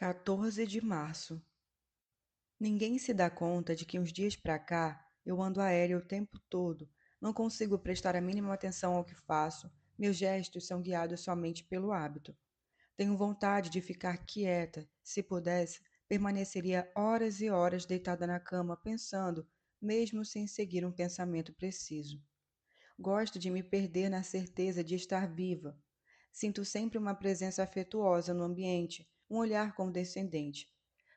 14 de março. Ninguém se dá conta de que uns dias pra cá eu ando aérea o tempo todo. Não consigo prestar a mínima atenção ao que faço. Meus gestos são guiados somente pelo hábito. Tenho vontade de ficar quieta. Se pudesse, permaneceria horas e horas deitada na cama pensando, mesmo sem seguir um pensamento preciso. Gosto de me perder na certeza de estar viva. Sinto sempre uma presença afetuosa no ambiente, um olhar condescendente.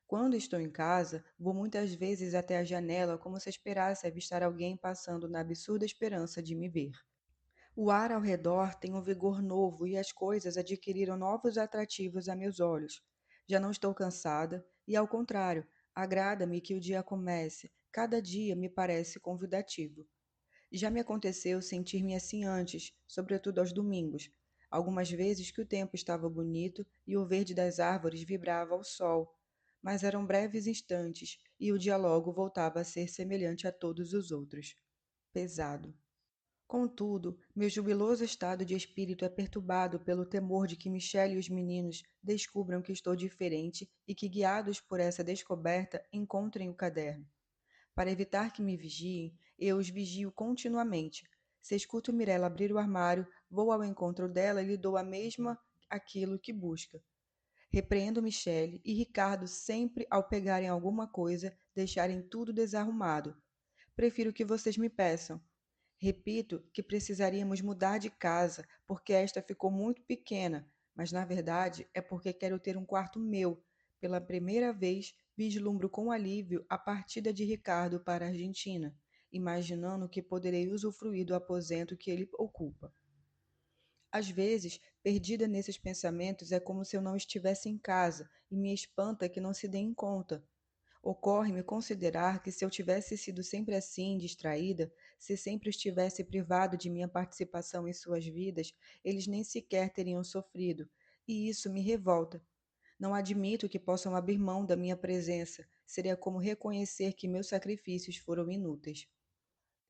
Quando estou em casa, vou muitas vezes até a janela como se esperasse avistar alguém passando na absurda esperança de me ver. O ar ao redor tem um vigor novo e as coisas adquiriram novos atrativos a meus olhos. Já não estou cansada e, ao contrário, agrada-me que o dia comece. Cada dia me parece convidativo. Já me aconteceu sentir-me assim antes, sobretudo aos domingos. Algumas vezes que o tempo estava bonito e o verde das árvores vibrava ao sol, mas eram breves instantes e o dia logo voltava a ser semelhante a todos os outros. Pesado. Contudo, meu jubiloso estado de espírito é perturbado pelo temor de que Michelle e os meninos descubram que estou diferente e que, guiados por essa descoberta, encontrem o caderno. Para evitar que me vigiem, eu os vigio continuamente. Se escuto Mirella abrir o armário, vou ao encontro dela e lhe dou a mesma aquilo que busca. Repreendo Michele e Ricardo sempre ao pegarem alguma coisa, deixarem tudo desarrumado. Prefiro que vocês me peçam. Repito que precisaríamos mudar de casa, porque esta ficou muito pequena, mas na verdade é porque quero ter um quarto meu. Pela primeira vez, vislumbro com alívio a partida de Ricardo para a Argentina, imaginando que poderei usufruir do aposento que ele ocupa. Às vezes, perdida nesses pensamentos, é como se eu não estivesse em casa, e me espanta que não se deem conta. Ocorre-me considerar que se eu tivesse sido sempre assim, distraída, se sempre estivesse privado de minha participação em suas vidas, eles nem sequer teriam sofrido, e isso me revolta. Não admito que possam abrir mão da minha presença, seria como reconhecer que meus sacrifícios foram inúteis.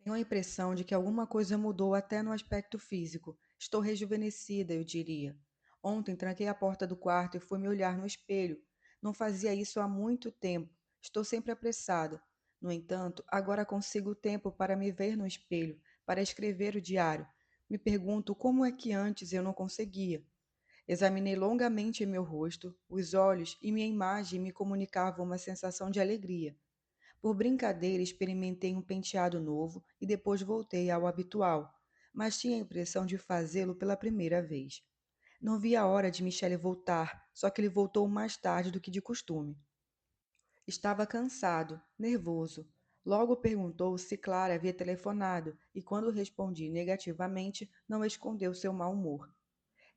Tenho a impressão de que alguma coisa mudou até no aspecto físico. Estou rejuvenescida, eu diria. Ontem tranquei a porta do quarto e fui me olhar no espelho. Não fazia isso há muito tempo. Estou sempre apressada. No entanto, agora consigo tempo para me ver no espelho, para escrever o diário. Me pergunto como é que antes eu não conseguia. Examinei longamente meu rosto, os olhos e minha imagem me comunicavam uma sensação de alegria. Por brincadeira, experimentei um penteado novo e depois voltei ao habitual, mas tinha a impressão de fazê-lo pela primeira vez. Não vi a hora de Michele voltar, só que ele voltou mais tarde do que de costume. Estava cansado, nervoso. Logo perguntou se Clara havia telefonado e, quando respondi negativamente, não escondeu seu mau humor.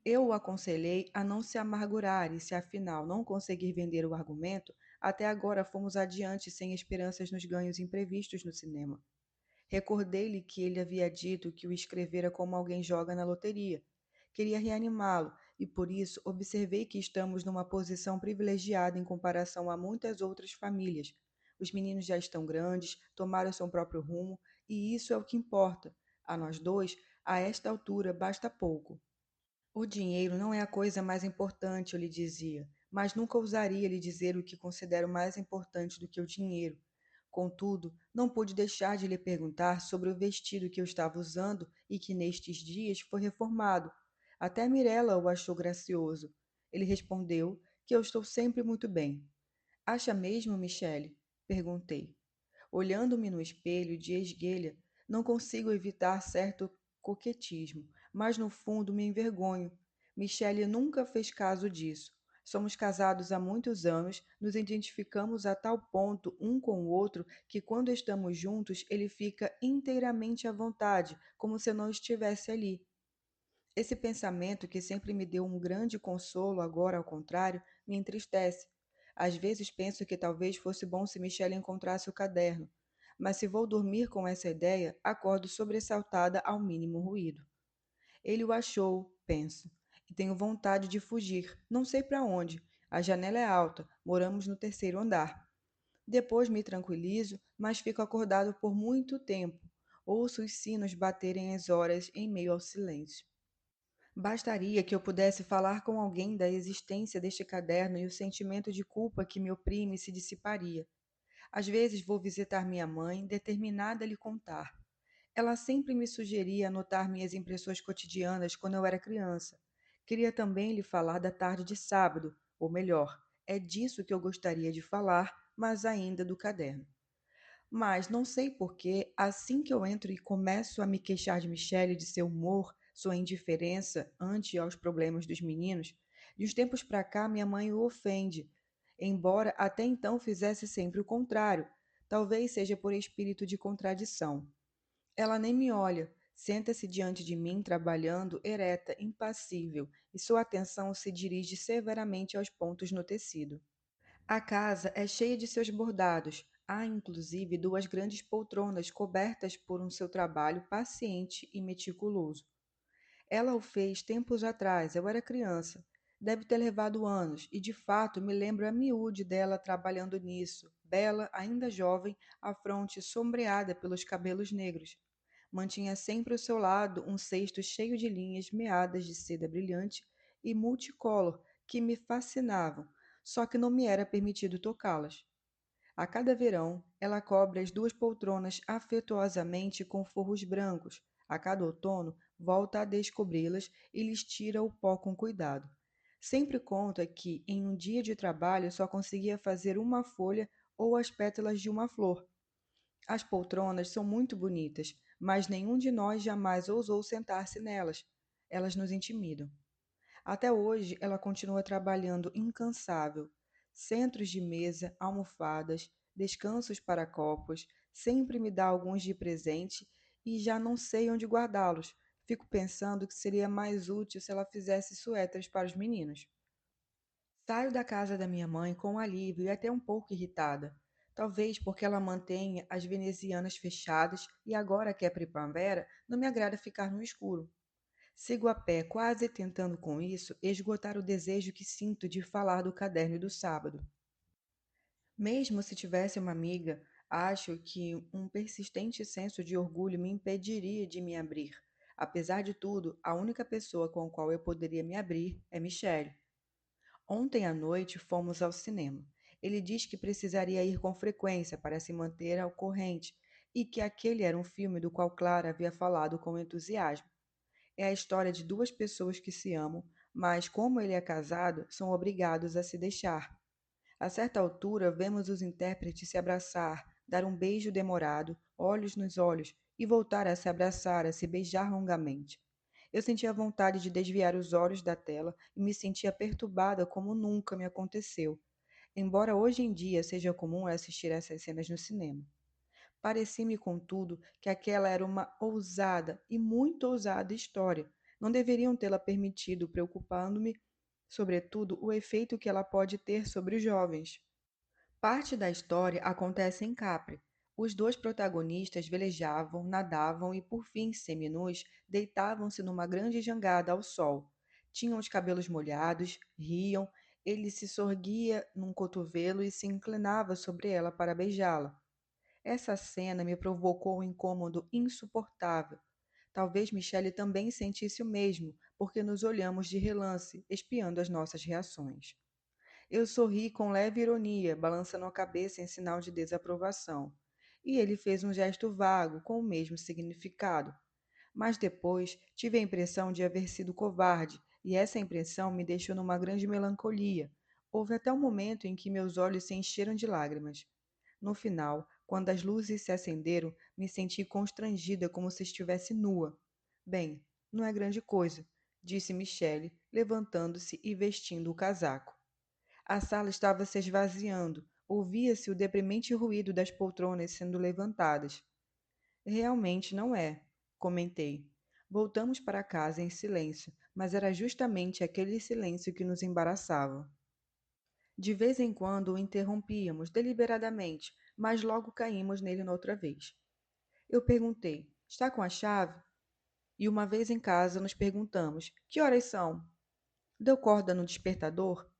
Eu o aconselhei a não se amargurar e, se afinal não conseguir vender o argumento, até agora fomos adiante sem esperanças nos ganhos imprevistos no cinema. Recordei-lhe que ele havia dito que o escrevera como alguém joga na loteria. Queria reanimá-lo e, por isso, observei que estamos numa posição privilegiada em comparação a muitas outras famílias. Os meninos já estão grandes, tomaram seu próprio rumo e isso é o que importa. A nós dois, a esta altura, basta pouco. O dinheiro não é a coisa mais importante, eu lhe dizia, mas nunca ousaria lhe dizer o que considero mais importante do que o dinheiro. Contudo, não pude deixar de lhe perguntar sobre o vestido que eu estava usando e que nestes dias foi reformado. Até Mirella o achou gracioso. Ele respondeu que eu estou sempre muito bem. Acha mesmo, Michele? Perguntei. Olhando-me no espelho de esguelha, não consigo evitar certo coquetismo, mas no fundo me envergonho. Michele nunca fez caso disso. Somos casados há muitos anos, nos identificamos a tal ponto um com o outro que quando estamos juntos ele fica inteiramente à vontade, como se eu não estivesse ali. Esse pensamento, que sempre me deu um grande consolo, agora, ao contrário, me entristece. Às vezes penso que talvez fosse bom se Michelle encontrasse o caderno, mas se vou dormir com essa ideia, acordo sobressaltada ao mínimo ruído. Ele o achou, penso, e tenho vontade de fugir, não sei para onde. A janela é alta, moramos no terceiro andar. Depois me tranquilizo, mas fico acordado por muito tempo. Ouço os sinos baterem as horas em meio ao silêncio. Bastaria que eu pudesse falar com alguém da existência deste caderno e o sentimento de culpa que me oprime se dissiparia. Às vezes vou visitar minha mãe, determinada a lhe contar. Ela sempre me sugeria anotar minhas impressões cotidianas quando eu era criança. Queria também lhe falar da tarde de sábado, ou melhor, é disso que eu gostaria de falar, mas ainda do caderno. Mas não sei por que, assim que eu entro e começo a me queixar de Michelle, de seu humor, sua indiferença ante aos problemas dos meninos, de uns tempos para cá minha mãe o ofende, embora até então fizesse sempre o contrário. Talvez seja por espírito de contradição. Ela nem me olha, senta-se diante de mim, trabalhando, ereta, impassível, e sua atenção se dirige severamente aos pontos no tecido. A casa é cheia de seus bordados. Há inclusive duas grandes poltronas cobertas por um seu trabalho paciente e meticuloso. Ela o fez tempos atrás, eu era criança. Deve ter levado anos, e de fato me lembro a miúde dela trabalhando nisso, bela, ainda jovem, a fronte sombreada pelos cabelos negros. Mantinha sempre ao seu lado um cesto cheio de linhas meadas de seda brilhante e multicolor que me fascinavam, só que não me era permitido tocá-las. A cada verão, ela cobre as duas poltronas afetuosamente com forros brancos. A cada outono, volta a descobri-las e lhes tira o pó com cuidado. Sempre conta que, em um dia de trabalho, só conseguia fazer uma folha ou as pétalas de uma flor. As poltronas são muito bonitas, mas nenhum de nós jamais ousou sentar-se nelas. Elas nos intimidam. Até hoje, ela continua trabalhando incansável. Centros de mesa, almofadas, descansos para copos, sempre me dá alguns de presente e já não sei onde guardá-los. Fico pensando que seria mais útil se ela fizesse suéteres para os meninos. Saio da casa da minha mãe com alívio e até um pouco irritada. Talvez porque ela mantenha as venezianas fechadas e agora que é primavera, não me agrada ficar no escuro. Sigo a pé, quase tentando com isso esgotar o desejo que sinto de falar do caderno e do sábado. Mesmo se tivesse uma amiga, acho que um persistente senso de orgulho me impediria de me abrir. Apesar de tudo, a única pessoa com a qual eu poderia me abrir é Michelle. Ontem à noite fomos ao cinema. Ele diz que precisaria ir com frequência para se manter ao corrente e que aquele era um filme do qual Clara havia falado com entusiasmo. É a história de duas pessoas que se amam, mas como ele é casado, são obrigados a se deixar. A certa altura, vemos os intérpretes se abraçar, dar um beijo demorado, olhos nos olhos, e voltar a se abraçar, a se beijar longamente. Eu sentia vontade de desviar os olhos da tela e me sentia perturbada como nunca me aconteceu, embora hoje em dia seja comum assistir essas cenas no cinema. Parecia-me, contudo, que aquela era uma ousada e muito ousada história. Não deveriam tê-la permitido, preocupando-me, sobretudo, o efeito que ela pode ter sobre os jovens. Parte da história acontece em Capri. Os dois protagonistas velejavam, nadavam e, por fim, seminus, deitavam-se numa grande jangada ao sol. Tinham os cabelos molhados, riam, ele se sorguia num cotovelo e se inclinava sobre ela para beijá-la. Essa cena me provocou um incômodo insuportável. Talvez Michele também sentisse o mesmo, porque nos olhamos de relance, espiando as nossas reações. Eu sorri com leve ironia, balançando a cabeça em sinal de desaprovação. E ele fez um gesto vago, com o mesmo significado. Mas depois tive a impressão de haver sido covarde, e essa impressão me deixou numa grande melancolia. Houve até um momento em que meus olhos se encheram de lágrimas. No final, quando as luzes se acenderam, me senti constrangida como se estivesse nua. Bem, não é grande coisa, disse Michele, levantando-se e vestindo o casaco. A sala estava se esvaziando. Ouvia-se o deprimente ruído das poltronas sendo levantadas. Realmente não é, comentei. Voltamos para casa em silêncio, mas era justamente aquele silêncio que nos embaraçava. De vez em quando o interrompíamos deliberadamente, mas logo caímos nele noutra vez. Eu perguntei: Está com a chave? E uma vez em casa nos perguntamos: Que horas são? Deu corda no despertador?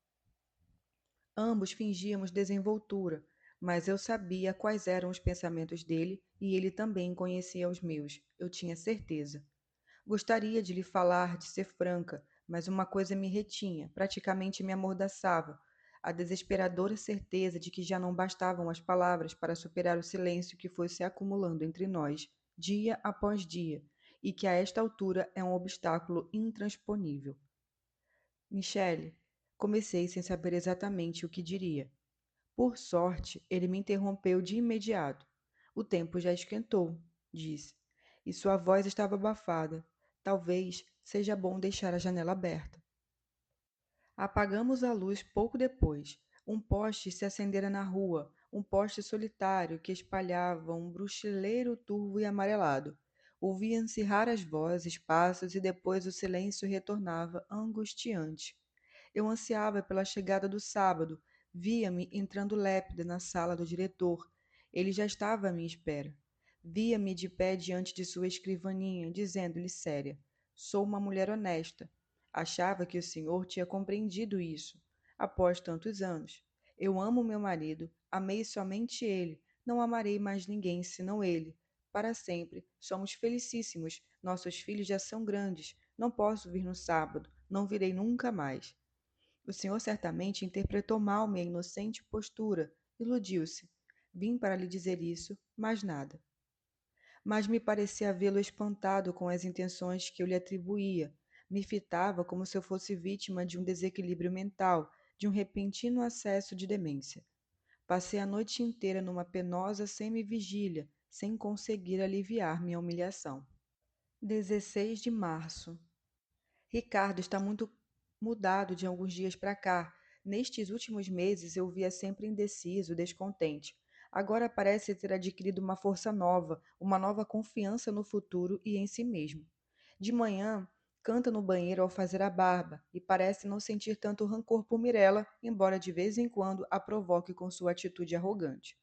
Ambos fingíamos desenvoltura, mas eu sabia quais eram os pensamentos dele e ele também conhecia os meus, eu tinha certeza. Gostaria de lhe falar, de ser franca, mas uma coisa me retinha, praticamente me amordaçava. A desesperadora certeza de que já não bastavam as palavras para superar o silêncio que foi se acumulando entre nós, dia após dia, e que a esta altura é um obstáculo intransponível. Michele, comecei sem saber exatamente o que diria. Por sorte, ele me interrompeu de imediato. O tempo já esquentou, disse, e sua voz estava abafada. Talvez seja bom deixar a janela aberta. Apagamos a luz pouco depois. Um poste se acendera na rua, um poste solitário que espalhava um bruxileiro turvo e amarelado. Ouviam-se raras vozes, passos e depois o silêncio retornava angustiante. Eu ansiava pela chegada do sábado. Via-me entrando lépida na sala do diretor. Ele já estava à minha espera. Via-me de pé diante de sua escrivaninha, dizendo-lhe séria: Sou uma mulher honesta. Achava que o senhor tinha compreendido isso. Após tantos anos. Eu amo meu marido. Amei somente ele. Não amarei mais ninguém senão ele. Para sempre. Somos felicíssimos. Nossos filhos já são grandes. Não posso vir no sábado. Não virei nunca mais. O senhor certamente interpretou mal minha inocente postura. Iludiu-se. Vim para lhe dizer isso, mais nada. Mas me parecia vê-lo espantado com as intenções que eu lhe atribuía. Me fitava como se eu fosse vítima de um desequilíbrio mental, de um repentino acesso de demência. Passei a noite inteira numa penosa semi-vigília, sem conseguir aliviar minha humilhação. 16 de março. Ricardo está muito mudado de alguns dias para cá. Nestes últimos meses eu o via sempre indeciso, descontente. Agora parece ter adquirido uma força nova, uma nova confiança no futuro e em si mesmo. De manhã, canta no banheiro ao fazer a barba e parece não sentir tanto rancor por Mirella, embora de vez em quando a provoque com sua atitude arrogante.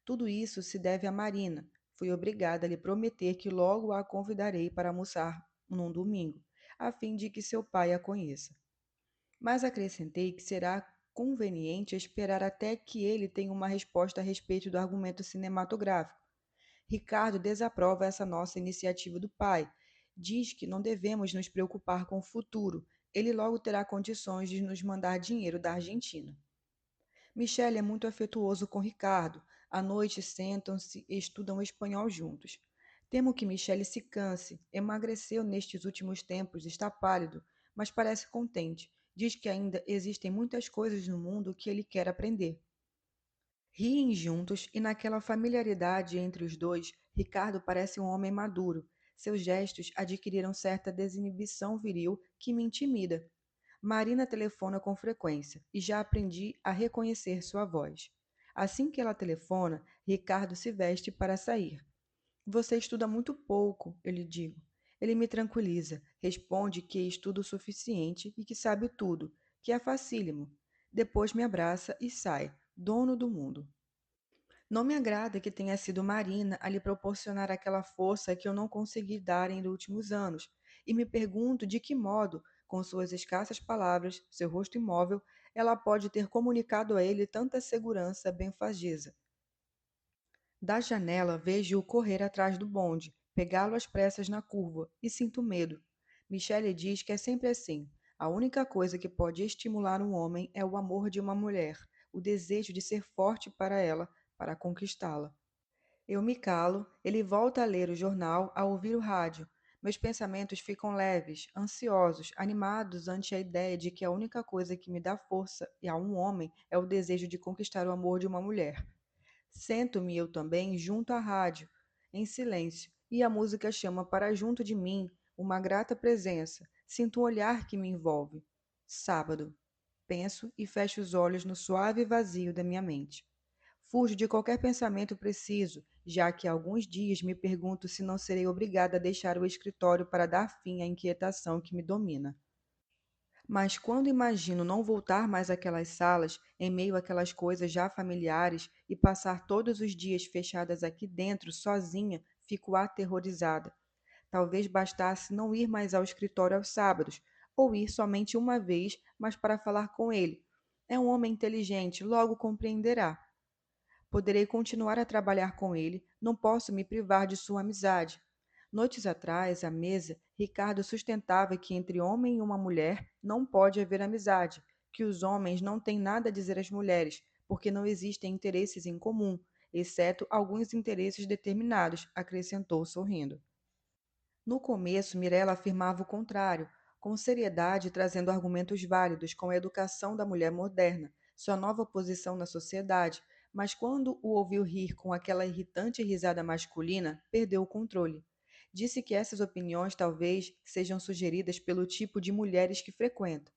Tudo isso se deve a Marina. Fui obrigada a lhe prometer que logo a convidarei para almoçar num domingo, a fim de que seu pai a conheça. Mas acrescentei que será conveniente esperar até que ele tenha uma resposta a respeito do argumento cinematográfico. Ricardo desaprova essa nossa iniciativa do pai. Diz que não devemos nos preocupar com o futuro. Ele logo terá condições de nos mandar dinheiro da Argentina. Michele é muito afetuoso com Ricardo. À noite sentam-se e estudam espanhol juntos. Temo que Michele se canse. Emagreceu nestes últimos tempos, está pálido, mas parece contente. Diz que ainda existem muitas coisas no mundo que ele quer aprender. Riem juntos e naquela familiaridade entre os dois, Ricardo parece um homem maduro. Seus gestos adquiriram certa desinibição viril que me intimida. Marina telefona com frequência e já aprendi a reconhecer sua voz. Assim que ela telefona, Ricardo se veste para sair. Você estuda muito pouco, eu lhe digo. Ele me tranquiliza, responde que estuda o suficiente e que sabe tudo, que é facílimo. Depois me abraça e sai, dono do mundo. Não me agrada que tenha sido Marina a lhe proporcionar aquela força que eu não consegui dar em últimos anos, e me pergunto de que modo, com suas escassas palavras, seu rosto imóvel, ela pode ter comunicado a ele tanta segurança benfagesa. Da janela vejo-o correr atrás do bonde, pegá-lo às pressas na curva, e sinto medo. Michele diz que é sempre assim. A única coisa que pode estimular um homem é o amor de uma mulher, o desejo de ser forte para ela, para conquistá-la. Eu me calo, ele volta a ler o jornal, a ouvir o rádio. Meus pensamentos ficam leves, ansiosos, animados ante a ideia de que a única coisa que me dá força a um homem é o desejo de conquistar o amor de uma mulher. Sento-me eu também junto à rádio, em silêncio, e a música chama para junto de mim uma grata presença. Sinto um olhar que me envolve. Sábado. Penso e fecho os olhos no suave vazio da minha mente. Fujo de qualquer pensamento preciso, já que há alguns dias me pergunto se não serei obrigada a deixar o escritório para dar fim à inquietação que me domina. Mas quando imagino não voltar mais àquelas salas, em meio àquelas coisas já familiares, e passar todos os dias fechadas aqui dentro, sozinha, fico aterrorizada. Talvez bastasse não ir mais ao escritório aos sábados, ou ir somente uma vez, mas para falar com ele. É um homem inteligente, logo compreenderá. Poderei continuar a trabalhar com ele, não posso me privar de sua amizade. Noites atrás, à mesa, Ricardo sustentava que entre homem e uma mulher não pode haver amizade, que os homens não têm nada a dizer às mulheres, porque não existem interesses em comum, exceto alguns interesses determinados, acrescentou sorrindo. No começo, Mirella afirmava o contrário, com seriedade trazendo argumentos válidos com a educação da mulher moderna, sua nova posição na sociedade, mas quando o ouviu rir com aquela irritante risada masculina, perdeu o controle. Disse que essas opiniões talvez sejam sugeridas pelo tipo de mulheres que frequenta.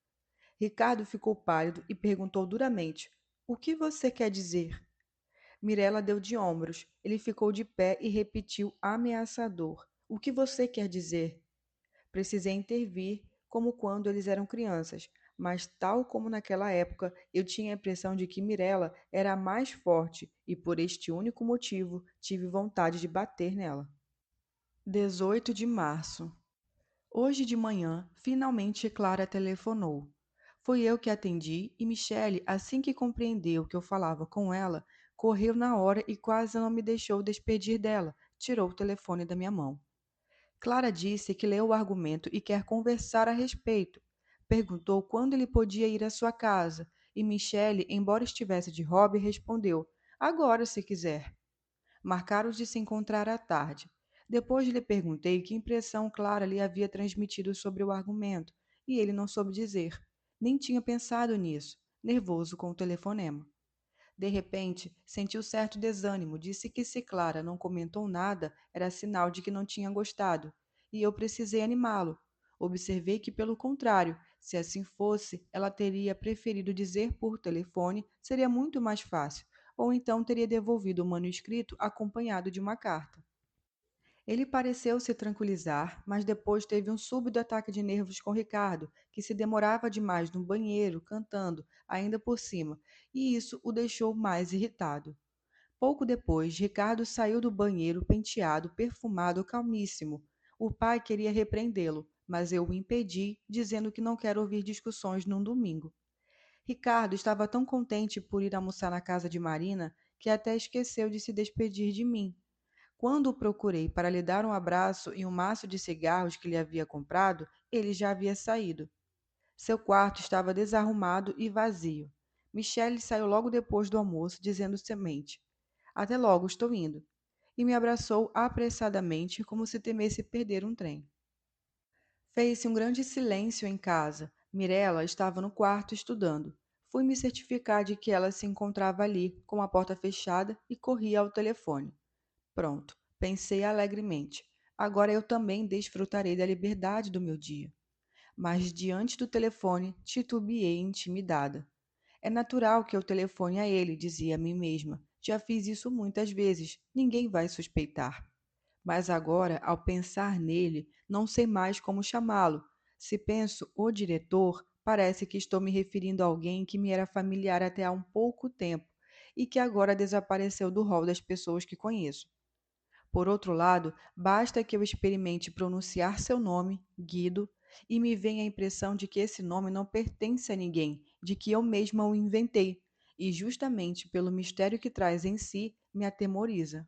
Ricardo ficou pálido e perguntou duramente: O que você quer dizer? Mirella deu de ombros. Ele ficou de pé e repetiu ameaçador: O que você quer dizer? Precisei intervir, como quando eles eram crianças, mas, tal como naquela época, eu tinha a impressão de que Mirella era a mais forte e, por este único motivo, tive vontade de bater nela. 18 de março. Hoje de manhã, finalmente Clara telefonou. Fui eu que atendi e Michele, assim que compreendeu que eu falava com ela, correu na hora e quase não me deixou despedir dela. Tirou o telefone da minha mão. Clara disse que leu o argumento e quer conversar a respeito. Perguntou quando ele podia ir à sua casa e Michele, embora estivesse de hobby, respondeu: Agora, se quiser. Marcaram de se encontrar à tarde. Depois lhe perguntei que impressão Clara lhe havia transmitido sobre o argumento, e ele não soube dizer. Nem tinha pensado nisso, nervoso com o telefonema. De repente, sentiu certo desânimo, disse que se Clara não comentou nada, era sinal de que não tinha gostado, e eu precisei animá-lo. Observei que, pelo contrário, se assim fosse, ela teria preferido dizer por telefone, seria muito mais fácil, ou então teria devolvido o manuscrito acompanhado de uma carta. Ele pareceu se tranquilizar, mas depois teve um súbito ataque de nervos com Ricardo, que se demorava demais no banheiro, cantando, ainda por cima, e isso o deixou mais irritado. Pouco depois, Ricardo saiu do banheiro penteado, perfumado, calmíssimo. O pai queria repreendê-lo, mas eu o impedi, dizendo que não quero ouvir discussões num domingo. Ricardo estava tão contente por ir almoçar na casa de Marina que até esqueceu de se despedir de mim. Quando o procurei para lhe dar um abraço e um maço de cigarros que lhe havia comprado, ele já havia saído. Seu quarto estava desarrumado e vazio. Michele saiu logo depois do almoço, dizendo semente: Até logo, estou indo. E me abraçou apressadamente, como se temesse perder um trem. Fez-se um grande silêncio em casa. Mirella estava no quarto estudando. Fui me certificar de que ela se encontrava ali, com a porta fechada, e corri ao telefone. Pronto, pensei alegremente. Agora eu também desfrutarei da liberdade do meu dia. Mas diante do telefone, titubeei intimidada. É natural que eu telefone a ele, dizia a mim mesma. Já fiz isso muitas vezes, ninguém vai suspeitar. Mas agora, ao pensar nele, não sei mais como chamá-lo. Se penso o diretor, parece que estou me referindo a alguém que me era familiar até há um pouco tempo e que agora desapareceu do rol das pessoas que conheço. Por outro lado, basta que eu experimente pronunciar seu nome, Guido, e me venha a impressão de que esse nome não pertence a ninguém, de que eu mesma o inventei, e justamente pelo mistério que traz em si, me atemoriza.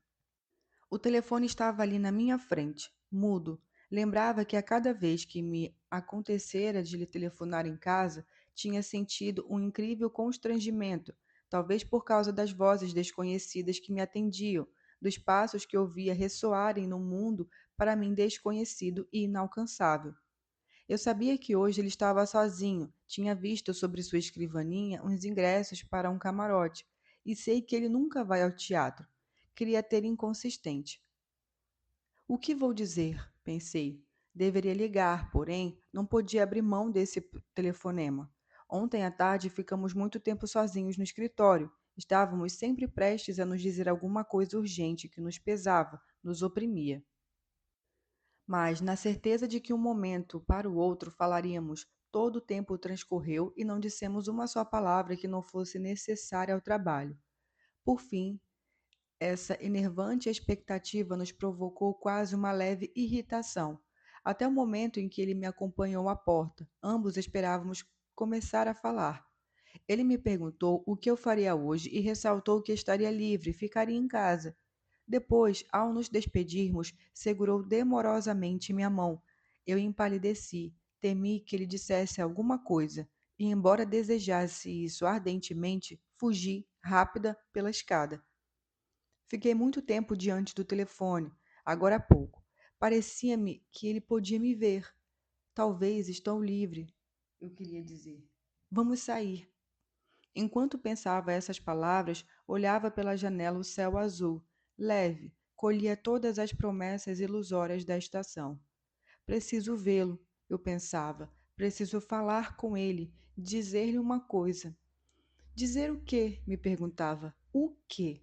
O telefone estava ali na minha frente, mudo. Lembrava que a cada vez que me acontecera de lhe telefonar em casa, tinha sentido um incrível constrangimento, talvez por causa das vozes desconhecidas que me atendiam, dos passos que ouvia ressoarem no mundo para mim desconhecido e inalcançável. Eu sabia que hoje ele estava sozinho, tinha visto sobre sua escrivaninha uns ingressos para um camarote, e sei que ele nunca vai ao teatro. Queria ter inconsistente. O que vou dizer? Pensei. Deveria ligar, porém, não podia abrir mão desse telefonema. Ontem à tarde ficamos muito tempo sozinhos no escritório. Estávamos sempre prestes a nos dizer alguma coisa urgente que nos pesava, nos oprimia. Mas, na certeza de que um momento para o outro falaríamos, todo o tempo transcorreu e não dissemos uma só palavra que não fosse necessária ao trabalho. Por fim, essa enervante expectativa nos provocou quase uma leve irritação, até o momento em que ele me acompanhou à porta. Ambos esperávamos começar a falar. Ele me perguntou o que eu faria hoje e ressaltou que estaria livre, ficaria em casa. Depois, ao nos despedirmos, segurou demorosamente minha mão Eu empalideci, temi que ele dissesse alguma coisa, e, embora desejasse isso ardentemente, fugi, rápida, pela escada. Fiquei muito tempo diante do telefone, agora há pouco. Parecia-me que ele podia me ver. Talvez estou livre, eu queria dizer. Vamos sair. Enquanto pensava essas palavras, olhava pela janela o céu azul, leve, colhia todas as promessas ilusórias da estação. Preciso vê-lo, eu pensava. Preciso falar com ele, dizer-lhe uma coisa. Dizer o quê? Me perguntava. O quê?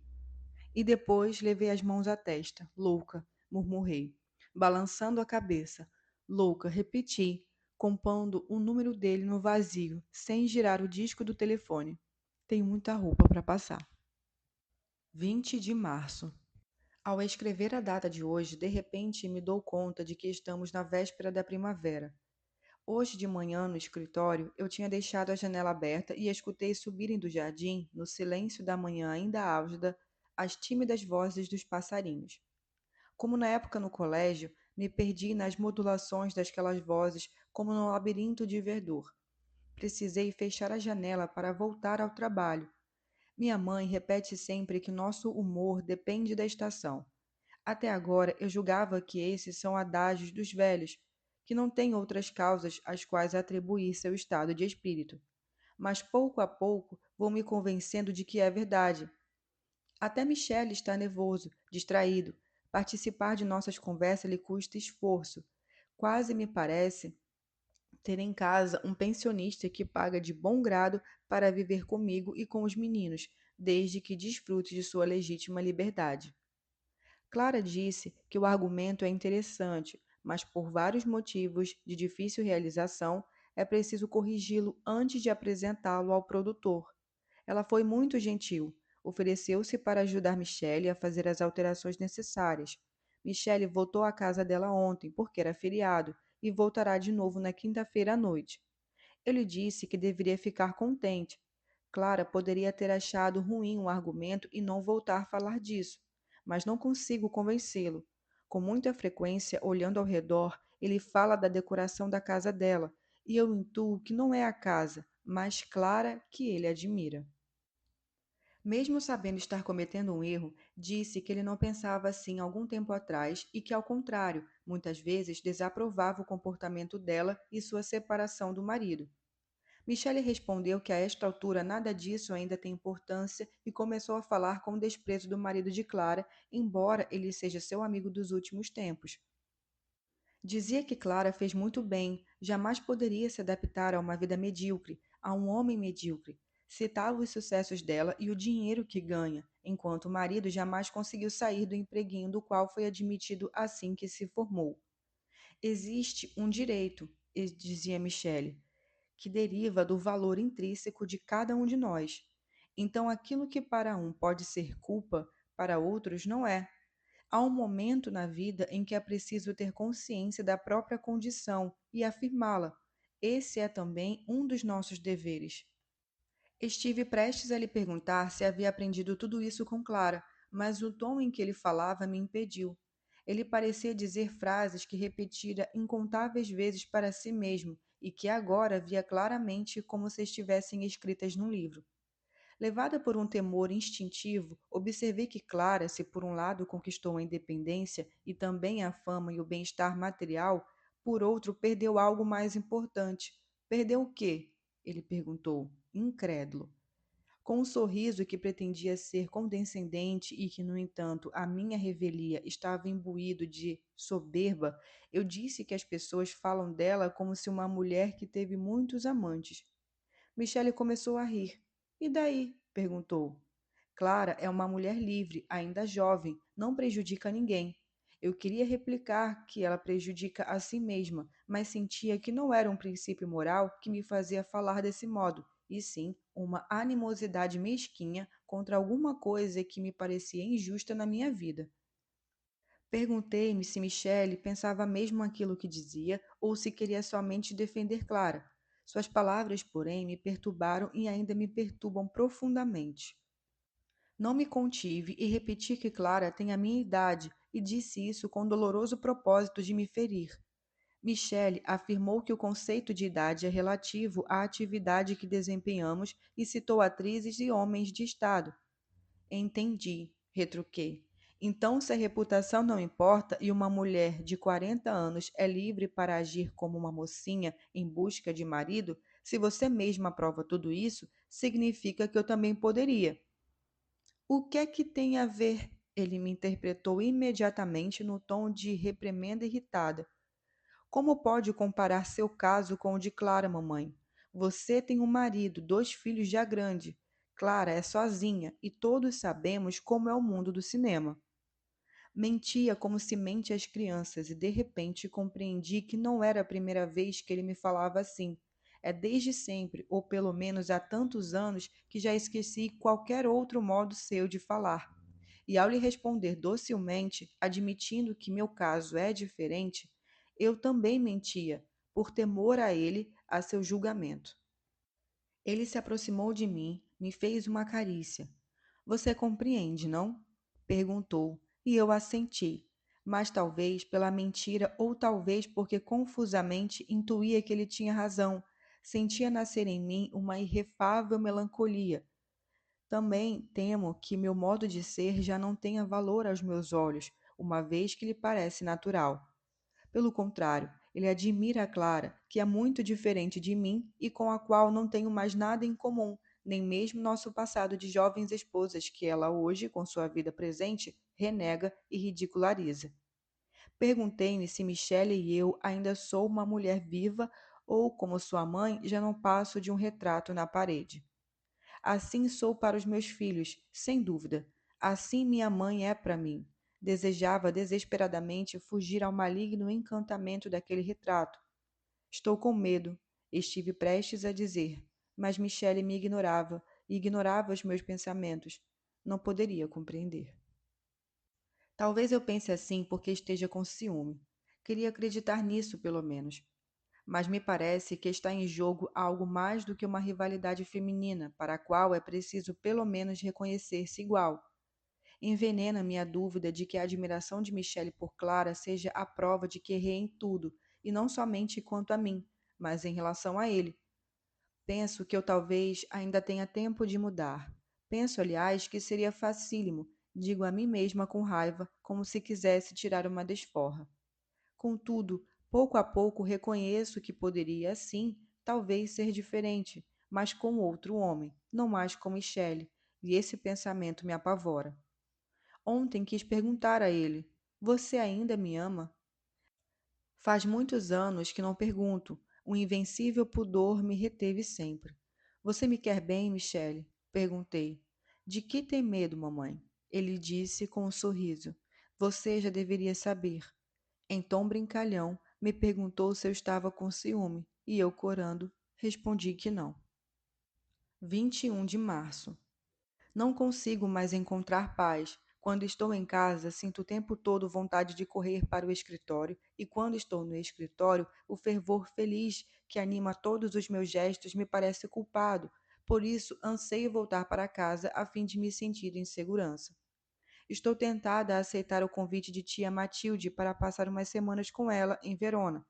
E depois levei as mãos à testa. Louca, murmurei, balançando a cabeça. Louca, repeti, compondo o número dele no vazio, sem girar o disco do telefone. Tenho muita roupa para passar. 20 de março. Ao escrever a data de hoje, de repente me dou conta de que estamos na véspera da primavera. Hoje de manhã, no escritório, eu tinha deixado a janela aberta e escutei subirem do jardim, no silêncio da manhã ainda álgida, as tímidas vozes dos passarinhos. Como na época no colégio, me perdi nas modulações daquelas vozes como num labirinto de verdor. Precisei fechar a janela para voltar ao trabalho. Minha mãe repete sempre que nosso humor depende da estação. Até agora eu julgava que esses são adágios dos velhos, que não têm outras causas às quais atribuir seu estado de espírito. Mas pouco a pouco vou me convencendo de que é verdade. Até Michele está nervoso, distraído. Participar de nossas conversas lhe custa esforço. Quase me parece ter em casa um pensionista que paga de bom grado para viver comigo e com os meninos, desde que desfrute de sua legítima liberdade. Clara disse que o argumento é interessante, mas por vários motivos de difícil realização, é preciso corrigi-lo antes de apresentá-lo ao produtor. Ela foi muito gentil, ofereceu-se para ajudar Michele a fazer as alterações necessárias. Michele voltou à casa dela ontem, porque era feriado, e voltará de novo na quinta-feira à noite. Ele disse que deveria ficar contente. Clara poderia ter achado ruim o argumento e não voltar a falar disso, mas não consigo convencê-lo. Com muita frequência, olhando ao redor, ele fala da decoração da casa dela, e eu intuo que não é a casa, mas Clara que ele admira. Mesmo sabendo estar cometendo um erro, disse que ele não pensava assim algum tempo atrás e que, ao contrário, muitas vezes desaprovava o comportamento dela e sua separação do marido. Michele respondeu que a esta altura nada disso ainda tem importância e começou a falar com desprezo do marido de Clara, embora ele seja seu amigo dos últimos tempos. Dizia que Clara fez muito bem, jamais poderia se adaptar a uma vida medíocre, a um homem medíocre. Citava os sucessos dela e o dinheiro que ganha, enquanto o marido jamais conseguiu sair do empreguinho do qual foi admitido assim que se formou. Existe um direito, dizia Michele, que deriva do valor intrínseco de cada um de nós. Então, aquilo que para um pode ser culpa, para outros não é. Há um momento na vida em que é preciso ter consciência da própria condição e afirmá-la. Esse é também um dos nossos deveres. Estive prestes a lhe perguntar se havia aprendido tudo isso com Clara, mas o tom em que ele falava me impediu. Ele parecia dizer frases que repetira incontáveis vezes para si mesmo e que agora via claramente como se estivessem escritas num livro. Levada por um temor instintivo, observei que Clara, se por um lado conquistou a independência e também a fama e o bem-estar material, por outro perdeu algo mais importante. Perdeu o quê? Ele perguntou, incrédulo. Com um sorriso que pretendia ser condescendente e que, no entanto, a minha revelia estava imbuído de soberba, eu disse que as pessoas falam dela como se uma mulher que teve muitos amantes. Michele começou a rir. E daí? Perguntou. Clara é uma mulher livre, ainda jovem, não prejudica ninguém. Eu queria replicar que ela prejudica a si mesma, mas sentia que não era um princípio moral que me fazia falar desse modo, e sim uma animosidade mesquinha contra alguma coisa que me parecia injusta na minha vida. Perguntei-me se Michele pensava mesmo aquilo que dizia ou se queria somente defender Clara. Suas palavras, porém, me perturbaram e ainda me perturbam profundamente. Não me contive e repeti que Clara tem a minha idade e disse isso com doloroso propósito de me ferir. Michele afirmou que o conceito de idade é relativo à atividade que desempenhamos e citou atrizes e homens de Estado. Entendi, retruquei. Então, se a reputação não importa e uma mulher de 40 anos é livre para agir como uma mocinha em busca de marido, se você mesma aprova tudo isso, significa que eu também poderia. O que é que tem a ver? Ele me interpretou imediatamente no tom de reprimenda irritada. Como pode comparar seu caso com o de Clara, mamãe? Você tem um marido, dois filhos já grandes. Clara é sozinha e todos sabemos como é o mundo do cinema. Mentia como se mente às crianças e de repente compreendi que não era a primeira vez que ele me falava assim. É desde sempre, ou pelo menos há tantos anos, que já esqueci qualquer outro modo seu de falar. E ao lhe responder docilmente, admitindo que meu caso é diferente, eu também mentia, por temor a ele, a seu julgamento. Ele se aproximou de mim, me fez uma carícia. Você compreende, não? Perguntou, e eu assenti, mas talvez pela mentira ou talvez porque confusamente intuía que ele tinha razão. Sentia nascer em mim uma irrefável melancolia. Também temo que meu modo de ser já não tenha valor aos meus olhos, uma vez que lhe parece natural. Pelo contrário, ele admira a Clara, que é muito diferente de mim e com a qual não tenho mais nada em comum, nem mesmo nosso passado de jovens esposas que ela hoje, com sua vida presente, renega e ridiculariza. Perguntei-me se Michele e eu ainda sou uma mulher viva ou, como sua mãe, já não passo de um retrato na parede. Assim sou para os meus filhos, sem dúvida. Assim minha mãe é para mim. Desejava desesperadamente fugir ao maligno encantamento daquele retrato. Estou com medo, estive prestes a dizer, mas Michele me ignorava e ignorava os meus pensamentos. Não poderia compreender. Talvez eu pense assim porque esteja com ciúme. Queria acreditar nisso, pelo menos. Mas me parece que está em jogo algo mais do que uma rivalidade feminina, para a qual é preciso pelo menos reconhecer-se igual. Envenena-me a dúvida de que a admiração de Michele por Clara seja a prova de que errei em tudo, e não somente quanto a mim, mas em relação a ele. Penso que eu talvez ainda tenha tempo de mudar. Penso, aliás, que seria facílimo, digo a mim mesma com raiva, como se quisesse tirar uma desforra. Contudo, pouco a pouco reconheço que poderia, sim, talvez ser diferente, mas com outro homem, não mais com Michele, e esse pensamento me apavora. Ontem quis perguntar a ele: Você ainda me ama? Faz muitos anos que não pergunto. O invencível pudor me reteve sempre. Você me quer bem, Michele? Perguntei. De que tem medo, mamãe? Ele disse com um sorriso. Você já deveria saber. Em tom brincalhão, me perguntou se eu estava com ciúme, e eu, corando, respondi que não. 21 de março. Não consigo mais encontrar paz. Quando estou em casa, sinto o tempo todo vontade de correr para o escritório, e quando estou no escritório, o fervor feliz que anima todos os meus gestos me parece culpado. Por isso, anseio voltar para casa a fim de me sentir em segurança. Estou tentada a aceitar o convite de tia Matilde para passar umas semanas com ela em Verona.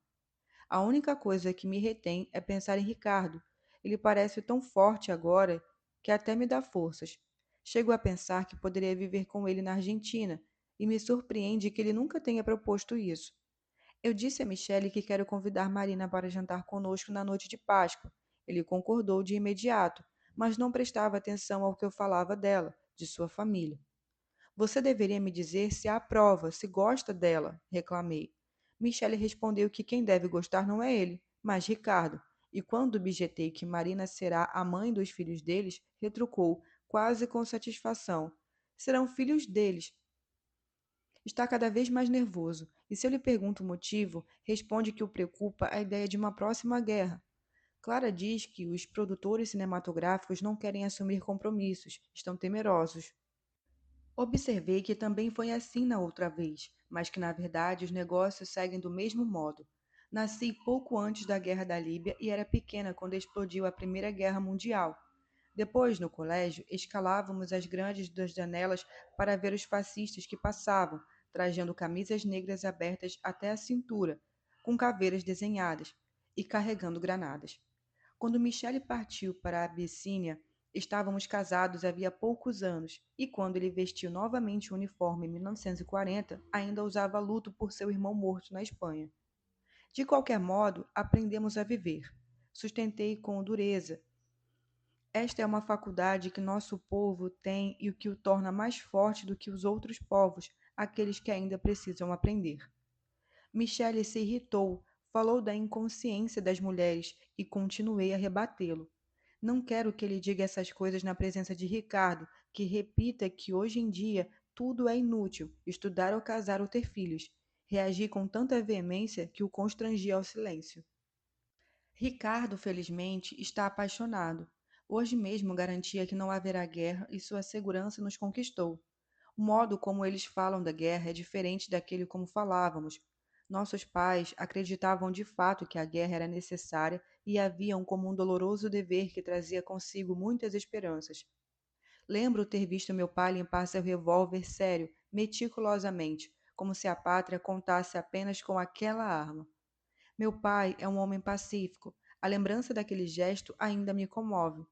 A única coisa que me retém é pensar em Ricardo. Ele parece tão forte agora que até me dá forças. Chego a pensar que poderia viver com ele na Argentina e me surpreende que ele nunca tenha proposto isso. Eu disse a Michele que quero convidar Marina para jantar conosco na noite de Páscoa. Ele concordou de imediato, mas não prestava atenção ao que eu falava dela, de sua família. Você deveria me dizer se a aprova, se gosta dela, reclamei. Michele respondeu que quem deve gostar não é ele, mas Ricardo. E quando objetei que Marina será a mãe dos filhos deles, retrucou, quase com satisfação. Serão filhos deles. Está cada vez mais nervoso, e se eu lhe pergunto o motivo, responde que o preocupa a ideia de uma próxima guerra. Clara diz que os produtores cinematográficos não querem assumir compromissos, estão temerosos. Observei que também foi assim na outra vez, mas que na verdade os negócios seguem do mesmo modo. Nasci pouco antes da Guerra da Líbia e era pequena quando explodiu a Primeira Guerra Mundial. Depois, no colégio, escalávamos as grandes das janelas para ver os fascistas que passavam, trajando camisas negras abertas até a cintura, com caveiras desenhadas e carregando granadas. Quando Michele partiu para a Abissínia, estávamos casados havia poucos anos, e quando ele vestiu novamente o uniforme em 1940, ainda usava luto por seu irmão morto na Espanha. De qualquer modo, aprendemos a viver. Sustentei com dureza. Esta é uma faculdade que nosso povo tem e o que o torna mais forte do que os outros povos, aqueles que ainda precisam aprender. Michele se irritou, falou da inconsciência das mulheres e continuei a rebatê-lo. Não quero que ele diga essas coisas na presença de Ricardo, que repita que hoje em dia tudo é inútil, estudar ou casar ou ter filhos. Reagi com tanta veemência que o constrangi ao silêncio. Ricardo, felizmente, está apaixonado. Hoje mesmo garantia que não haverá guerra e sua segurança nos conquistou. O modo como eles falam da guerra é diferente daquele como falávamos. Nossos pais acreditavam de fato que a guerra era necessária e a viam como um doloroso dever que trazia consigo muitas esperanças. Lembro ter visto meu pai limpar seu revólver sério, meticulosamente, como se a pátria contasse apenas com aquela arma. Meu pai é um homem pacífico. A lembrança daquele gesto ainda me comove.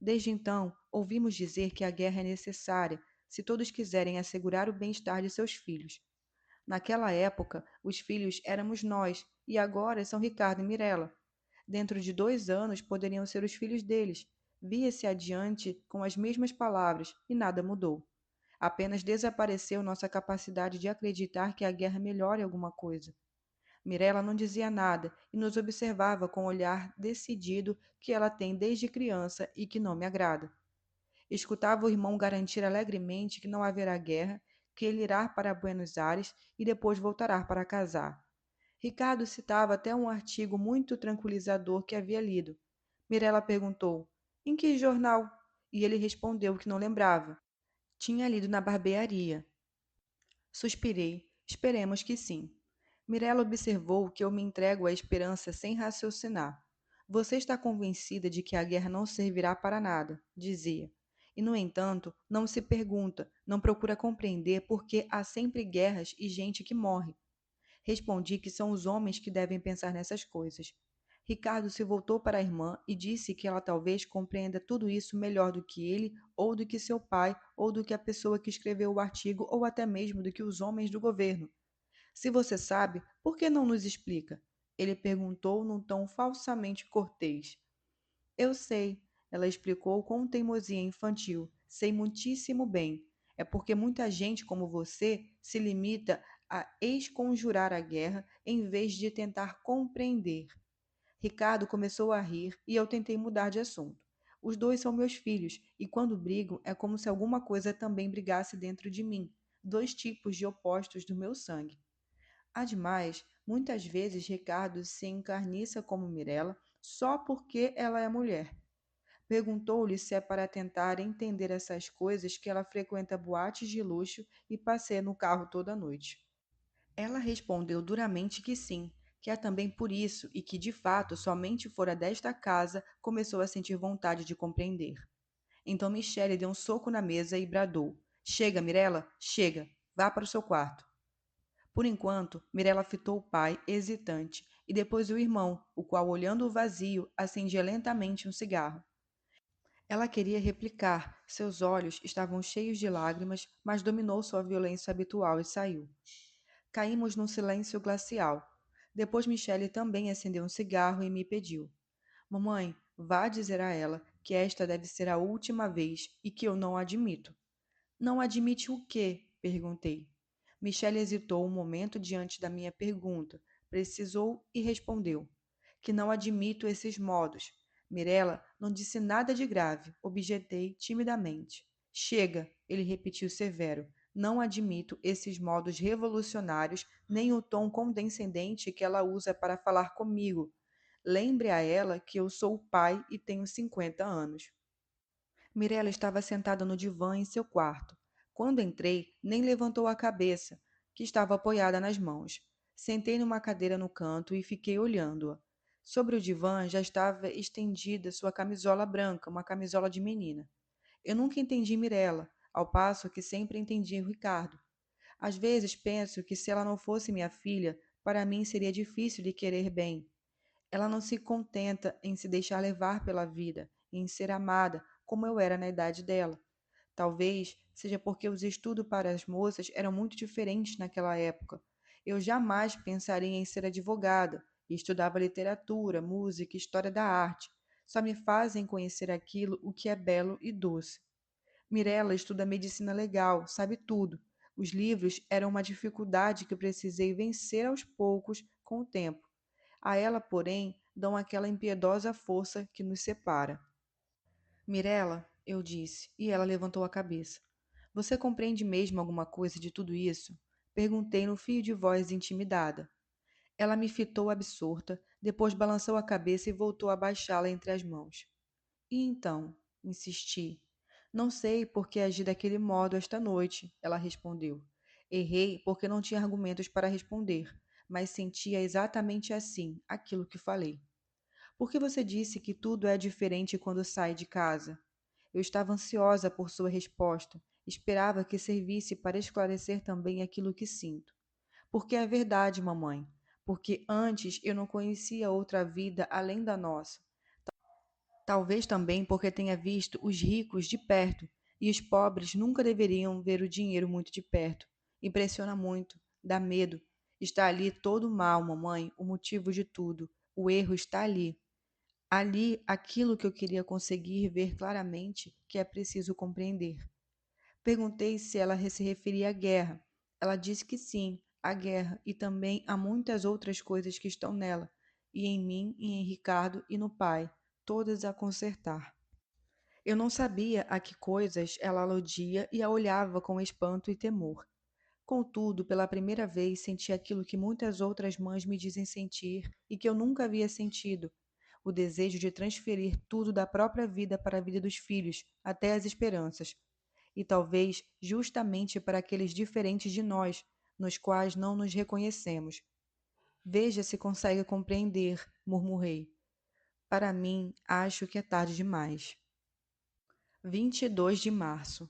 Desde então, ouvimos dizer que a guerra é necessária se todos quiserem assegurar o bem-estar de seus filhos. Naquela época, os filhos éramos nós, e agora são Ricardo e Mirella. Dentro de 2 anos poderiam ser os filhos deles. Via-se adiante com as mesmas palavras, e nada mudou. Apenas desapareceu nossa capacidade de acreditar que a guerra melhore alguma coisa. Mirella não dizia nada e nos observava com o olhar decidido que ela tem desde criança e que não me agrada. Escutava o irmão garantir alegremente que não haverá guerra, que ele irá para Buenos Aires e depois voltará para casar. Ricardo citava até um artigo muito tranquilizador que havia lido. Mirella perguntou: "Em que jornal?" E ele respondeu que não lembrava. Tinha lido na barbearia. Suspirei. Esperemos que sim. Mirella observou que eu me entrego à esperança sem raciocinar. Você está convencida de que a guerra não servirá para nada, dizia. E, no entanto, não se pergunta, não procura compreender por que há sempre guerras e gente que morre. Respondi que são os homens que devem pensar nessas coisas. Ricardo se voltou para a irmã e disse que ela talvez compreenda tudo isso melhor do que ele, ou do que seu pai, ou do que a pessoa que escreveu o artigo, ou até mesmo do que os homens do governo. Se você sabe, por que não nos explica? Ele perguntou num tom falsamente cortês. Eu sei, ela explicou com teimosia infantil. Sei muitíssimo bem. É porque muita gente como você se limita a esconjurar a guerra em vez de tentar compreender. Ricardo começou a rir e eu tentei mudar de assunto. Os dois são meus filhos e quando brigam é como se alguma coisa também brigasse dentro de mim. Dois tipos de opostos do meu sangue. Ademais, muitas vezes Ricardo se encarniça como Mirella só porque ela é mulher. Perguntou-lhe se é para tentar entender essas coisas que ela frequenta boates de luxo e passeia no carro toda noite. Ela respondeu duramente que sim, que é também por isso e que de fato somente fora desta casa começou a sentir vontade de compreender. Então Michele deu um soco na mesa e bradou: Chega, Mirella, chega, vá para o seu quarto. Por enquanto, Mirella fitou o pai, hesitante, e depois o irmão, o qual, olhando o vazio, acendia lentamente um cigarro. Ela queria replicar, seus olhos estavam cheios de lágrimas, mas dominou sua violência habitual e saiu. Caímos num silêncio glacial. Depois Michele também acendeu um cigarro e me pediu: Mamãe, vá dizer a ela que esta deve ser a última vez e que eu não admito. Não admite o quê? Perguntei. Michele hesitou um momento diante da minha pergunta, precisou e respondeu: Que não admito esses modos. Mirella não disse nada de grave, objetei timidamente. Chega, ele repetiu severo. Não admito esses modos revolucionários, nem o tom condescendente que ela usa para falar comigo. Lembre a ela que eu sou o pai e tenho 50 anos. Mirella estava sentada no divã em seu quarto. Quando entrei, nem levantou a cabeça, que estava apoiada nas mãos. Sentei numa cadeira no canto e fiquei olhando-a. Sobre o divã já estava estendida sua camisola branca, uma camisola de menina. Eu nunca entendi Mirella, ao passo que sempre entendi o Ricardo. Às vezes penso que se ela não fosse minha filha, Para mim seria difícil lhe querer bem. Ela não se contenta em se deixar levar pela vida, em ser amada, como eu era na idade dela. Talvez seja porque os estudos para as moças eram muito diferentes naquela época. Eu jamais pensaria em ser advogada, e estudava literatura, música, história da arte. Só me fazem conhecer aquilo o que é belo e doce. Mirella estuda medicina legal, sabe tudo. Os livros eram uma dificuldade que precisei vencer aos poucos com o tempo. A ela, porém, dão aquela impiedosa força que nos separa. Mirella, eu disse, e ela levantou a cabeça. Você compreende mesmo alguma coisa de tudo isso? Perguntei no fio de voz intimidada. Ela me fitou absorta, depois balançou a cabeça e voltou a baixá-la entre as mãos. E então? Insisti. Não sei por que agi daquele modo esta noite, ela respondeu. Errei porque não tinha argumentos para responder, mas sentia exatamente assim aquilo que falei. Por que você disse que tudo é diferente quando sai de casa? Eu estava ansiosa por sua resposta. Esperava que servisse para esclarecer também aquilo que sinto. Porque é verdade, mamãe. Porque antes eu não conhecia outra vida além da nossa. Talvez também porque tenha visto os ricos de perto e os pobres nunca deveriam ver o dinheiro muito de perto. Impressiona muito, dá medo. Está ali todo o mal, mamãe, o motivo de tudo. O erro está ali. Ali, aquilo que eu queria conseguir ver claramente, que é preciso compreender. Perguntei se ela se referia à guerra. Ela disse que sim, à guerra e também a muitas outras coisas que estão nela, e em mim, e em Ricardo e no pai, todas a consertar. Eu não sabia a que coisas ela aludia e a olhava com espanto e temor. Contudo, pela primeira vez senti aquilo que muitas outras mães me dizem sentir e que eu nunca havia sentido: o desejo de transferir tudo da própria vida para a vida dos filhos, até as esperanças. E talvez justamente para aqueles diferentes de nós, nos quais não nos reconhecemos. Veja se consegue compreender, murmurei. Para mim, acho que é tarde demais. 22 de março.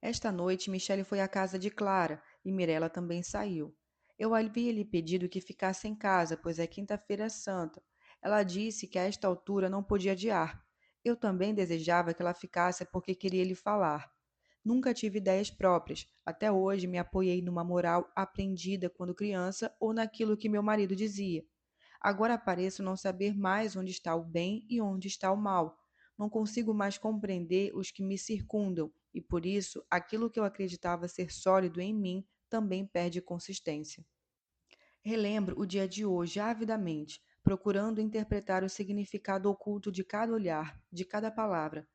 Esta noite, Michele foi à casa de Clara e Mirella também saiu. Eu havia lhe pedido que ficasse em casa, pois é quinta-feira santa. Ela disse que a esta altura não podia adiar. Eu também desejava que ela ficasse porque queria lhe falar. Nunca tive ideias próprias. Até hoje me apoiei numa moral aprendida quando criança ou naquilo que meu marido dizia. Agora pareço não saber mais onde está o bem e onde está o mal. Não consigo mais compreender os que me circundam, e por isso aquilo que eu acreditava ser sólido em mim também perde consistência. Relembro o dia de hoje avidamente, procurando interpretar o significado oculto de cada olhar, de cada palavra.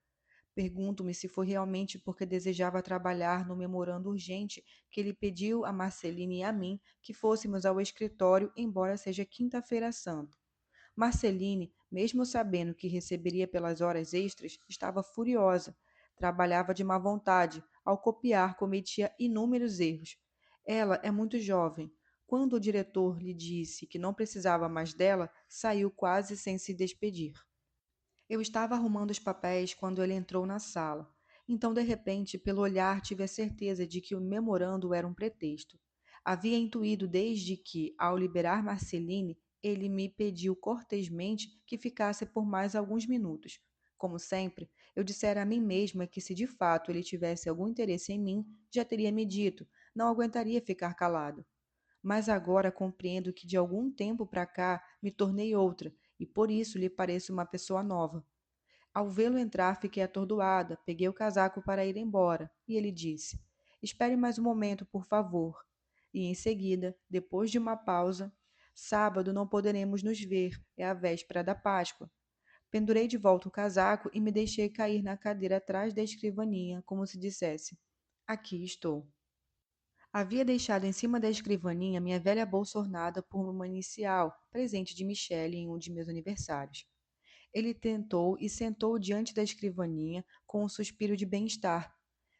Pergunto-me se foi realmente porque desejava trabalhar no memorando urgente que ele pediu a Marceline e a mim que fôssemos ao escritório, embora seja quinta-feira santa. Marceline, mesmo sabendo que receberia pelas horas extras, estava furiosa. Trabalhava de má vontade. Ao copiar, cometia inúmeros erros. Ela é muito jovem. Quando o diretor lhe disse que não precisava mais dela, saiu quase sem se despedir. Eu estava arrumando os papéis quando ele entrou na sala. Então, de repente, pelo olhar, tive a certeza de que o memorando era um pretexto. Havia intuído desde que, ao liberar Marceline, ele me pediu cortesmente que ficasse por mais alguns minutos. Como sempre, eu dissera a mim mesma que se de fato ele tivesse algum interesse em mim, já teria me dito, não aguentaria ficar calado. Mas agora compreendo que de algum tempo para cá me tornei outra, e por isso lhe pareço uma pessoa nova. Ao vê-lo entrar, fiquei atordoada, peguei o casaco para ir embora, e ele disse: Espere mais um momento, por favor. E em seguida, depois de uma pausa, sábado não poderemos nos ver, é a véspera da Páscoa. Pendurei de volta o casaco e me deixei cair na cadeira atrás da escrivaninha, como se dissesse: Aqui estou. Havia deixado em cima da escrivaninha minha velha bolsa ornada por uma inicial, presente de Michele em um de meus aniversários. Ele tentou e sentou diante da escrivaninha com um suspiro de bem-estar.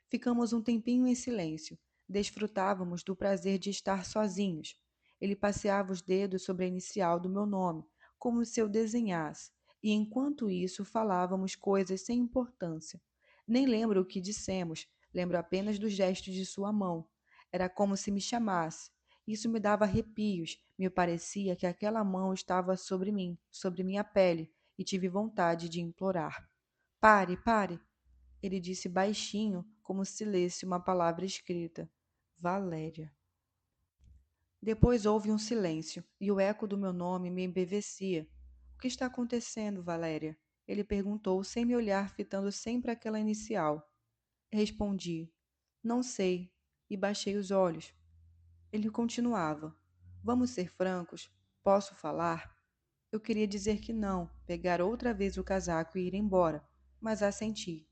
Ficamos um tempinho em silêncio. Desfrutávamos do prazer de estar sozinhos. Ele passeava os dedos sobre a inicial do meu nome, como se eu desenhasse, e enquanto isso falávamos coisas sem importância. Nem lembro o que dissemos, lembro apenas do gesto de sua mão. Era como se me chamasse, Isso me dava arrepios, me parecia que aquela mão estava sobre mim, sobre minha pele, e tive vontade de implorar. Pare, pare! Ele disse baixinho, como se lesse uma palavra escrita. Valéria. Depois houve um silêncio, e o eco do meu nome me embevecia. O que está acontecendo, Valéria? Ele perguntou, sem me olhar, fitando sempre aquela inicial. Respondi, não sei, e baixei os olhos. Ele continuava, vamos ser francos? Posso falar? Eu queria dizer que não, pegar outra vez o casaco e ir embora, mas assenti.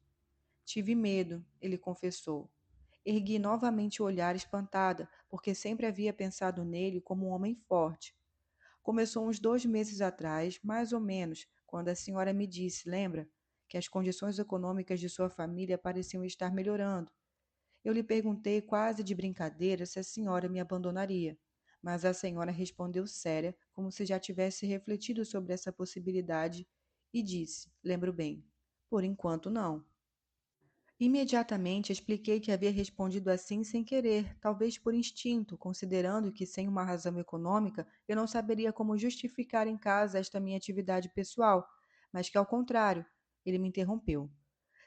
Tive medo, ele confessou. Ergui novamente o olhar espantada, porque sempre havia pensado nele como um homem forte. Começou uns 2 meses atrás, mais ou menos, quando a senhora me disse, lembra? Que as condições econômicas de sua família pareciam estar melhorando. Eu lhe perguntei quase de brincadeira se a senhora me abandonaria, mas a senhora respondeu séria, como se já tivesse refletido sobre essa possibilidade, e disse, lembro bem, por enquanto não. Imediatamente expliquei que havia respondido assim sem querer, talvez por instinto, considerando que sem uma razão econômica eu não saberia como justificar em casa esta minha atividade pessoal, mas que ao contrário, ele me interrompeu.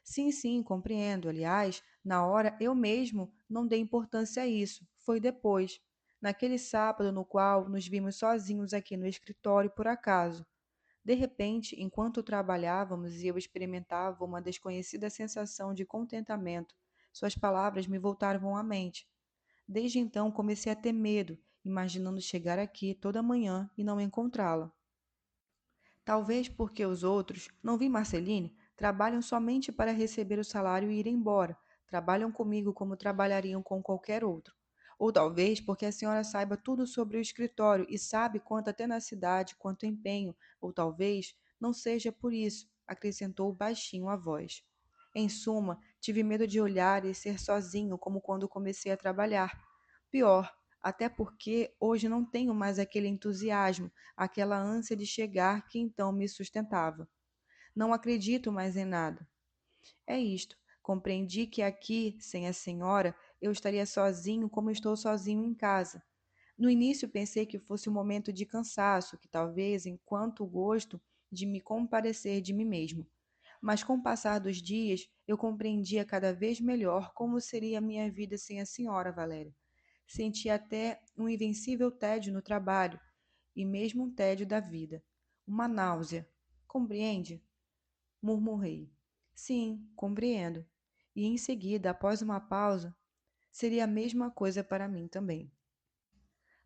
Sim, sim, compreendo. Aliás, na hora eu mesmo não dei importância a isso. Foi depois, naquele sábado no qual nos vimos sozinhos aqui no escritório por acaso. De repente, enquanto trabalhávamos e eu experimentava uma desconhecida sensação de contentamento, suas palavras me voltaram à mente. Desde então comecei a ter medo, imaginando chegar aqui toda manhã e não encontrá-la. Talvez porque os outros, não vi Marceline, trabalham somente para receber o salário e ir embora. Trabalham comigo como trabalhariam com qualquer outro. Ou talvez porque a senhora saiba tudo sobre o escritório e sabe quanta tenacidade, quanto empenho. Ou talvez não seja por isso, acrescentou baixinho a voz. Em suma, tive medo de olhar e ser sozinho como quando comecei a trabalhar. Pior, até porque hoje não tenho mais aquele entusiasmo, aquela ânsia de chegar que então me sustentava. Não acredito mais em nada. É isto. Compreendi que aqui, sem a senhora, eu estaria sozinho como estou sozinho em casa. No início pensei que fosse um momento de cansaço, que talvez enquanto o gosto de me compadecer de mim mesmo. Mas com o passar dos dias, eu compreendia cada vez melhor como seria a minha vida sem a senhora, Valéria. Senti até um invencível tédio no trabalho e mesmo um tédio da vida. Uma náusea. Compreende? Murmurei. Sim, compreendo. E em seguida, após uma pausa, seria a mesma coisa para mim também.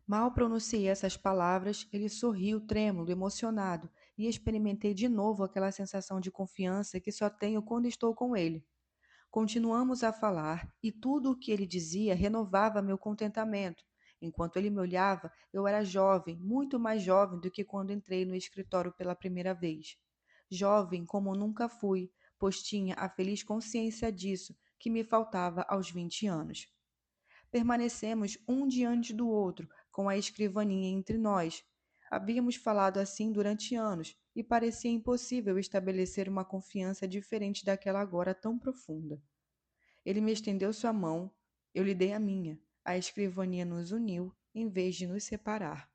Mal pronunciei essas palavras, ele sorriu trêmulo, emocionado, e experimentei de novo aquela sensação de confiança que só tenho quando estou com ele. Continuamos a falar, e tudo o que ele dizia renovava meu contentamento. Enquanto ele me olhava, eu era jovem, muito mais jovem do que quando entrei no escritório pela primeira vez. Jovem como nunca fui, pois tinha a feliz consciência disso, que me faltava aos 20 anos. Permanecemos um diante do outro, com a escrivaninha entre nós. Havíamos falado assim durante anos, e parecia impossível estabelecer uma confiança diferente daquela agora tão profunda. Ele me estendeu sua mão, eu lhe dei a minha. A escrivania nos uniu, em vez de nos separar.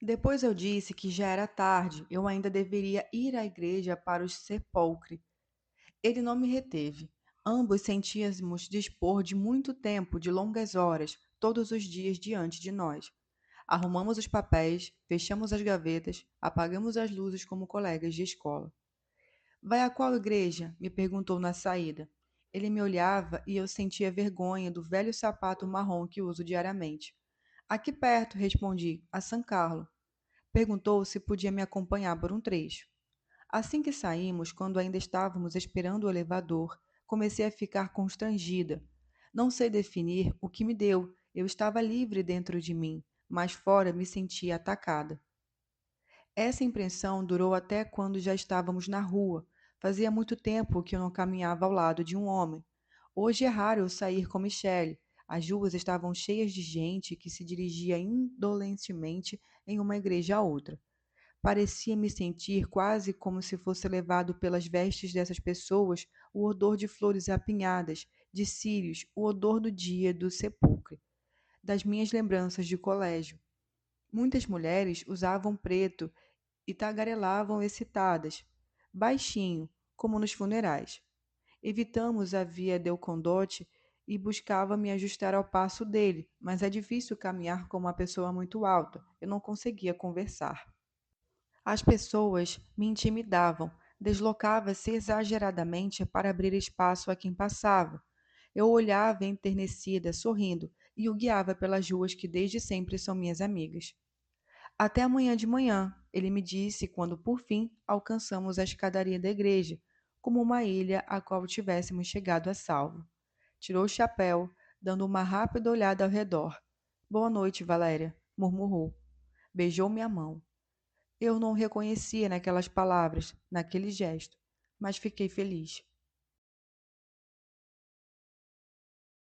Depois eu disse que já era tarde, eu ainda deveria ir à igreja para o sepulcre. Ele não me reteve. Ambos sentíamos dispor de muito tempo, de longas horas, todos os dias diante de nós. Arrumamos os papéis, fechamos as gavetas, apagamos as luzes como colegas de escola. Vai a qual igreja? Me perguntou na saída. Ele me olhava e eu sentia vergonha do velho sapato marrom que uso diariamente. Aqui perto, respondi, a São Carlo. Perguntou se podia me acompanhar por um trecho. Assim que saímos, quando ainda estávamos esperando o elevador, comecei a ficar constrangida. Não sei definir o que me deu. Eu estava livre dentro de mim, mas fora me sentia atacada. Essa impressão durou até quando já estávamos na rua. Fazia muito tempo que eu não caminhava ao lado de um homem. Hoje é raro eu sair com Michele. As ruas estavam cheias de gente que se dirigia indolentemente em uma igreja a outra. Parecia me sentir quase como se fosse levado pelas vestes dessas pessoas o odor de flores apinhadas, de círios, o odor do dia do sepulcro. das minhas lembranças de colégio. Muitas mulheres usavam preto e tagarelavam excitadas, baixinho, como nos funerais. Evitamos a via del Condotte e buscava me ajustar ao passo dele, mas é difícil caminhar com uma pessoa muito alta. Eu não conseguia conversar. As pessoas me intimidavam, deslocava-se exageradamente para abrir espaço a quem passava. Eu olhava enternecida, sorrindo, e o guiava pelas ruas que desde sempre são minhas amigas. Até amanhã de manhã, ele me disse quando por fim alcançamos a escadaria da igreja, como uma ilha a qual tivéssemos chegado a salvo. Tirou o chapéu, dando uma rápida olhada ao redor. Boa noite, Valéria, murmurou. Beijou minha mão. Eu não o reconhecia naquelas palavras, naquele gesto, mas fiquei feliz.